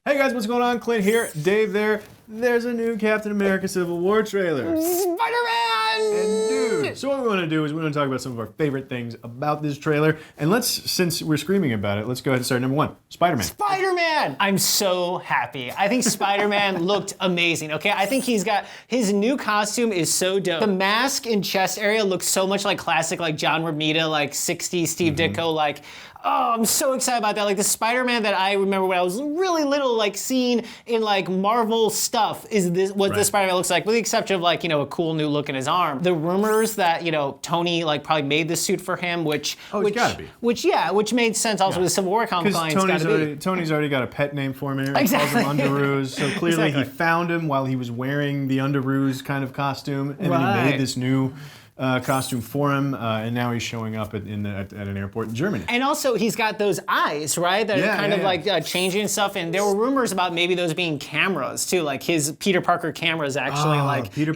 Hey guys, what's going on? Clint here, Dave there. There's a new Captain America Civil War trailer. Spider-Man! And dude, so what we want to do is we want to talk about some of our favorite things about this trailer. And let's, since we're screaming about it, let's go ahead and start number one. Spider-Man. Spider-Man! I'm so happy. I think Spider-Man looked amazing, okay? I think he's got, his new costume is so dope. The mask and chest area looks so much like classic, like John Romita, like 60s Steve Ditko, like, oh, I'm so excited about that. Like the Spider-Man that I remember when I was really little, like seeing in like Marvel stuff is this what this Spider-Man looks like, with the exception of like, you know, a cool new look in his arm. The rumors that, you know, Tony like probably made this suit for him, which gotta be. Which made sense also with the Civil War comic line. Tony's already got a pet name for him here. He calls him Underoos. So clearly he found him while he was wearing the Underoos kind of costume, and then he made this new costume for him, and now he's showing up at an airport in Germany. And also, he's got those eyes, right? That are kind of like changing and stuff. And there were rumors about maybe those being cameras too, like his Peter Parker cameras actually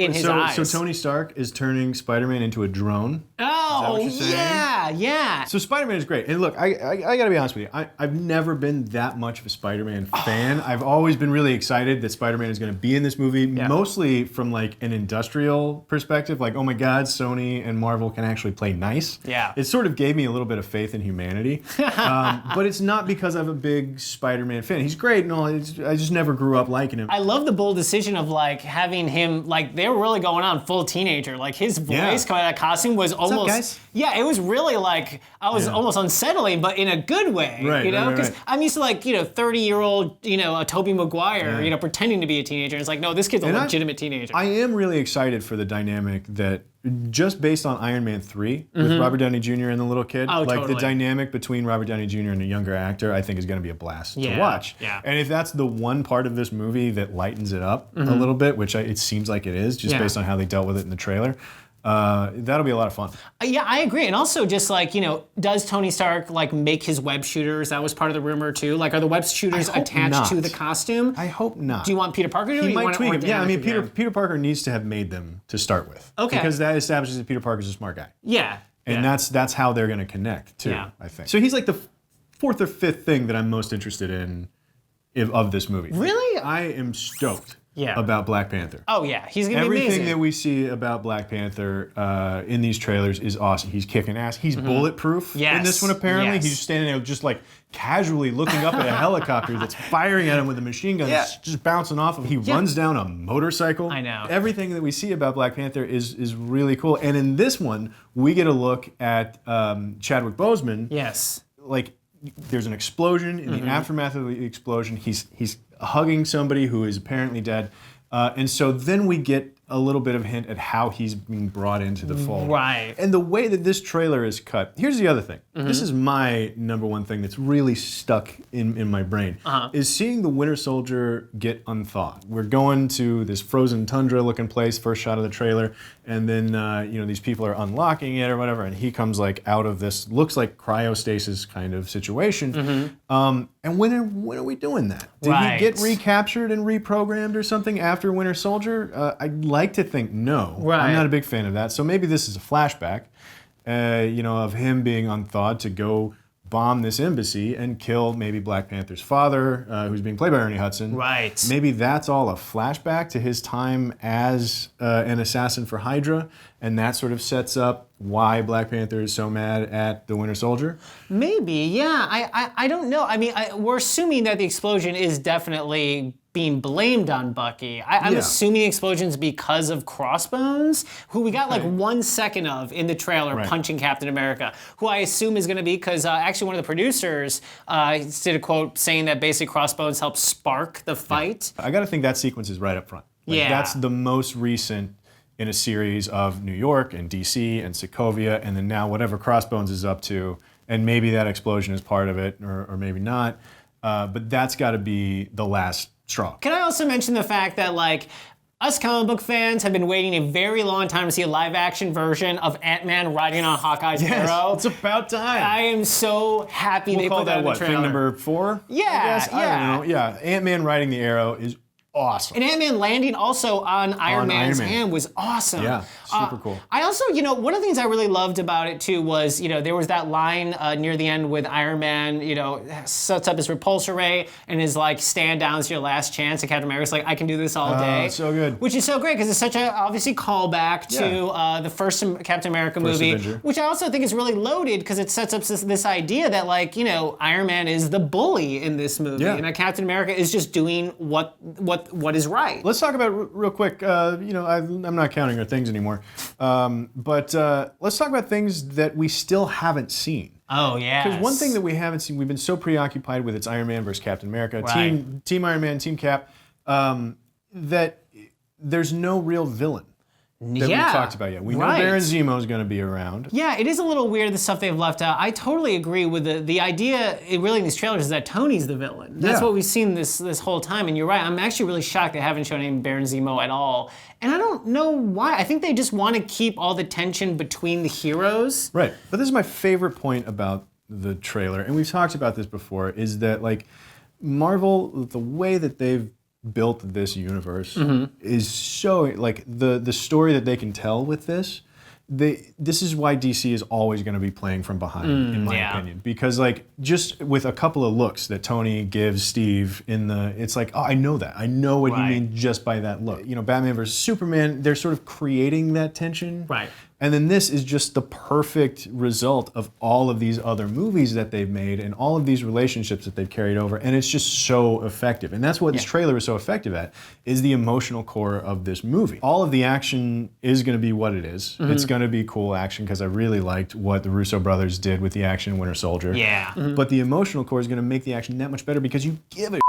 in his eyes. So Tony Stark is turning Spider-Man into a drone. Oh, yeah. So Spider-Man is great. And look, I gotta be honest with you. I've never been that much of a Spider-Man fan. I've always been really excited that Spider-Man is gonna be in this movie, mostly from like an industrial perspective. Like, oh my God, Sony and Marvel can actually play nice. Yeah. It sort of gave me a little bit of faith in humanity. But it's not because I'm a big Spider-Man fan. He's great and all. I just never grew up liking him. I love the bold decision of like having him, like they were really going on full teenager. Like his voice coming out of that costume was almost, what's up, guys? Yeah, it was really like, I was almost unsettling, but in a good way, you know? Because I'm used to like, you know, 30-year-old, you know, Tobey Maguire, you know, pretending to be a teenager. It's like, no, this kid's a legitimate teenager. I am really excited for the dynamic that, just based on Iron Man 3 with Robert Downey Jr. and the little kid, the dynamic between Robert Downey Jr. and a younger actor, I think is going to be a blast to watch. Yeah. And if that's the one part of this movie that lightens it up a little bit, which it seems like it is, just based on how they dealt with it in the trailer, that'll be a lot of fun. Yeah, I agree. And also just like, you know, does Tony Stark like make his web shooters? That was part of the rumor too. Like, are the web shooters attached to the costume? I hope not. Do you want Peter Parker to do it? He might tweak them. Yeah, I mean, Peter Parker needs to have made them to start with. Okay. Because that establishes that Peter Parker's a smart guy. Yeah. And that's how they're going to connect too, I think. So he's like the fourth or fifth thing that I'm most interested in of this movie. Really? I am stoked. About Black Panther. Oh yeah, he's gonna be amazing. Everything that we see about Black Panther in these trailers is awesome. He's kicking ass. He's bulletproof in this one apparently. He's just standing there just like casually looking up at a helicopter that's firing at him with a machine gun just bouncing off of him. He runs down a motorcycle. I know. Everything that we see about Black Panther is really cool. And in this one, we get a look at Chadwick Boseman. Yes. Like, there's an explosion. In the aftermath of the explosion, he's hugging somebody who is apparently dead. And so then we get a little bit of hint at how he's being brought into the fold. Right. And the way that this trailer is cut, here's the other thing. This is my number one thing that's really stuck in my brain, is seeing the Winter Soldier get unthawed. We're going to this frozen tundra looking place, first shot of the trailer, and then you know, these people are unlocking it or whatever, and he comes like out of this, looks like cryostasis kind of situation. And when are we doing that? Did he get recaptured and reprogrammed or something after Winter Soldier? I'd like to think no. I'm not a big fan of that. So maybe this is a flashback, you know, of him being unthawed to go bomb this embassy and kill maybe Black Panther's father, who's being played by Ernie Hudson. Right. Maybe that's all a flashback to his time as an assassin for Hydra, and that sort of sets up why Black Panther is so mad at the Winter Soldier? Maybe, yeah. I don't know. I mean, we're assuming that the explosion is definitely being blamed on Bucky. I'm assuming the explosion's because of Crossbones, who we got like 1 second of in the trailer punching Captain America, who I assume is going to be, because actually one of the producers did a quote saying that basically Crossbones helped spark the fight. I got to think that sequence is right up front. Like, that's the most recent in a series of New York and DC and Sokovia, and then now whatever Crossbones is up to, and maybe that explosion is part of it, or maybe not. But that's got to be the last straw. Can I also mention the fact that, like, us comic book fans have been waiting a very long time to see a live-action version of Ant-Man riding on Hawkeye's arrow. It's about time. I am so happy they put that in the trailer. Thing number 4? Yeah, I don't know. Yeah, Ant-Man riding the arrow is awesome. And Ant-Man landing also on Iron Man's hand was awesome. Yeah, super cool. I also, one of the things I really loved about it too was, there was that line near the end with Iron Man, sets up his repulsor ray and is like, stand down, it's your last chance. And Captain America's like, I can do this all day. So good. Which is so great because it's such a, obviously, callback to the first Captain America movie, Avenger. which I also think is really loaded because it sets up this idea that, like, Iron Man is the bully in this movie, and that Captain America is just doing what is right. Let's talk about real quick. I'm not counting our things anymore, but let's talk about things that we still haven't seen. Oh yeah. Because one thing that we haven't seen, we've been so preoccupied with, it's Iron Man versus Captain America, right. Team Iron Man, Team Cap, that there's no real villain that we talked about yet. We know Baron Zemo is going to be around. Yeah, it is a little weird, the stuff they've left out. I totally agree with the idea, really in these trailers, is that Tony's the villain. That's what we've seen this whole time, and you're right. I'm actually really shocked they haven't shown any Baron Zemo at all. And I don't know why. I think they just want to keep all the tension between the heroes. Right, but this is my favorite point about the trailer, and we've talked about this before, is that, like, Marvel, the way that they've built this universe is so, like, the story that they can tell with this, this is why DC is always going to be playing from behind, in my opinion. Because, like, just with a couple of looks that Tony gives Steve it's like, oh, I know that. I know what you mean just by that look. Batman versus Superman, they're sort of creating that tension. Right. And then this is just the perfect result of all of these other movies that they've made and all of these relationships that they've carried over. And it's just so effective. And that's what this trailer is so effective at, is the emotional core of this movie. All of the action is going to be what it is. It's going to be cool action because I really liked what the Russo brothers did with the action in Winter Soldier. Yeah. But the emotional core is going to make the action that much better because you give a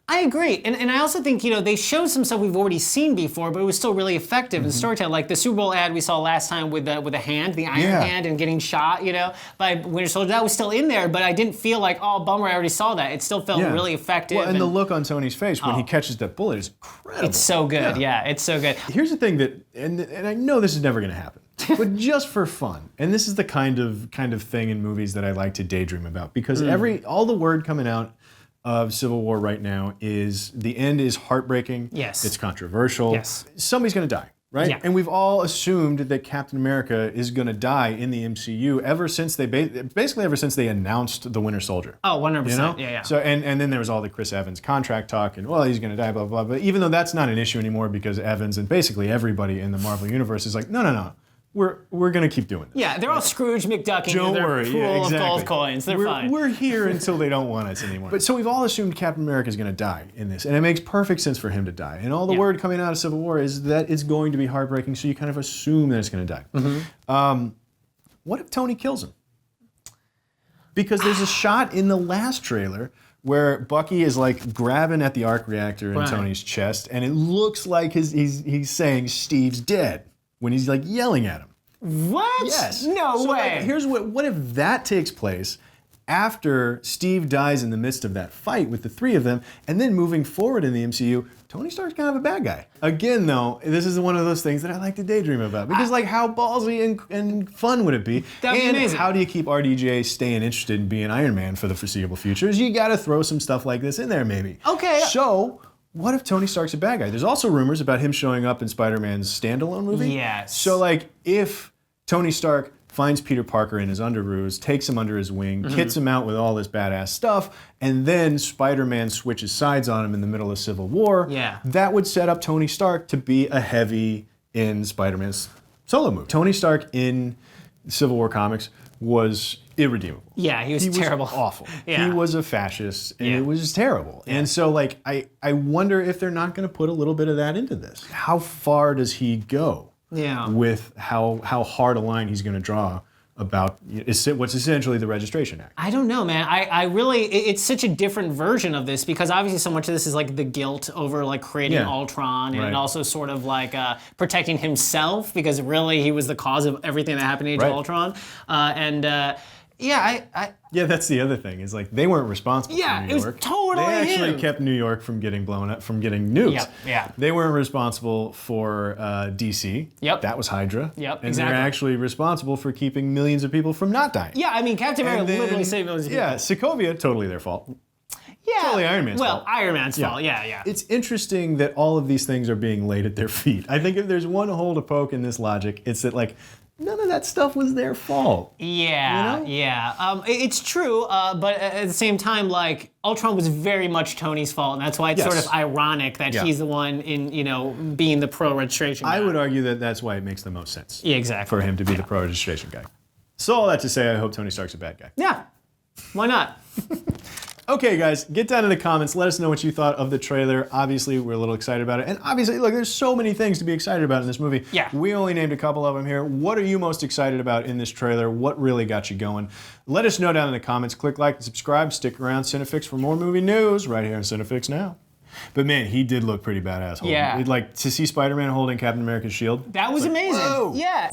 I agree, and I also think they showed some stuff we've already seen before, but it was still really effective in storytelling. Like the Super Bowl ad we saw last time with the hand, the iron hand, and getting shot, by Winter Soldier. That was still in there, but I didn't feel like, oh, bummer, I already saw that. It still felt really effective. Well, and the look on Tony's face when he catches that bullet is incredible. It's so good. Yeah, it's so good. Here's the thing that, and I know this is never going to happen, but just for fun, and this is the kind of thing in movies that I like to daydream about, because all the word coming out of Civil War right now is the end is heartbreaking. Yes. It's controversial. Yes. Somebody's going to die, right? Yeah. And we've all assumed that Captain America is going to die in the MCU ever since ever since they announced the Winter Soldier. Oh, 100%. Yeah. So and then there was all the Chris Evans contract talk and, well, he's going to die, blah, blah, blah. But even though that's not an issue anymore because Evans and basically everybody in the Marvel Universe is like, no. We're going to keep doing this. Yeah, they're all Scrooge McDucking Don't in their worry. pool of gold coins. They're fine. We're here until they don't want us anymore. But so we've all assumed Captain America is going to die in this, and it makes perfect sense for him to die. And all the word coming out of Civil War is that it's going to be heartbreaking, so you kind of assume that it's going to die. What if Tony kills him? Because there's a shot in the last trailer where Bucky is like grabbing at the arc reactor in Tony's chest, and it looks like he's saying Steve's dead when he's like yelling at him. What? Yes. No way. Like, here's what if that takes place after Steve dies in the midst of that fight with the three of them, and then moving forward in the MCU, Tony Stark's kind of a bad guy. Again, though, this is one of those things that I like to daydream about, because like, how ballsy and fun would it be? That'd be amazing. How do you keep RDJ staying interested in being Iron Man for the foreseeable future? Is you got to throw some stuff like this in there, maybe. Okay. So, what if Tony Stark's a bad guy? There's also rumors about him showing up in Spider-Man's standalone movie. Yes. So, like, if Tony Stark finds Peter Parker in his underoos, takes him under his wing, kits him out with all this badass stuff, and then Spider-Man switches sides on him in the middle of Civil War, that would set up Tony Stark to be a heavy in Spider-Man's solo movie. Tony Stark in Civil War comics was irredeemable. Yeah, he was terrible. Awful. Yeah. He was a fascist, and it was terrible. Yeah. And so, like, I wonder if they're not going to put a little bit of that into this. How far does he go? Yeah. With how hard a line he's going to draw about what's essentially the Registration Act. I don't know, man. I really, it's such a different version of this, because obviously so much of this is like the guilt over like creating Ultron, and also sort of like protecting himself, because really he was the cause of everything that happened in Age of Ultron. Yeah, that's the other thing, is like they weren't responsible for New York. It was totally They actually him. kept New York from getting blown up, from getting nuked. Yeah. They weren't responsible for DC. That was Hydra. And they're actually responsible for keeping millions of people from not dying. Yeah, I mean, Captain America literally saved millions of people. Yeah, Sokovia, totally their fault. Yeah. Totally Iron Man's fault. Well, Iron Man's fault. Yeah. It's interesting that all of these things are being laid at their feet. I think if there's one hole to poke in this logic, it's that like none of that stuff was their fault. Yeah, You know? yeah. It's true, but at the same time, like Ultron was very much Tony's fault, and that's why it's Yes. sort of ironic that he's the one in, being the pro-registration guy. I would argue that that's why it makes the most sense. Yeah, exactly. For him to be the pro-registration guy. So all that to say, I hope Tony Stark's a bad guy. Yeah. Why not? Okay, guys, get down in the comments. Let us know what you thought of the trailer. Obviously, we're a little excited about it. And obviously, look, there's so many things to be excited about in this movie. Yeah. We only named a couple of them here. What are you most excited about in this trailer? What really got you going? Let us know down in the comments. Click like and subscribe. Stick around CineFix for more movie news right here on CineFix Now. But man, he did look pretty badass. Yeah. Like, to see Spider-Man holding Captain America's shield. That was amazing. Whoa. Yeah.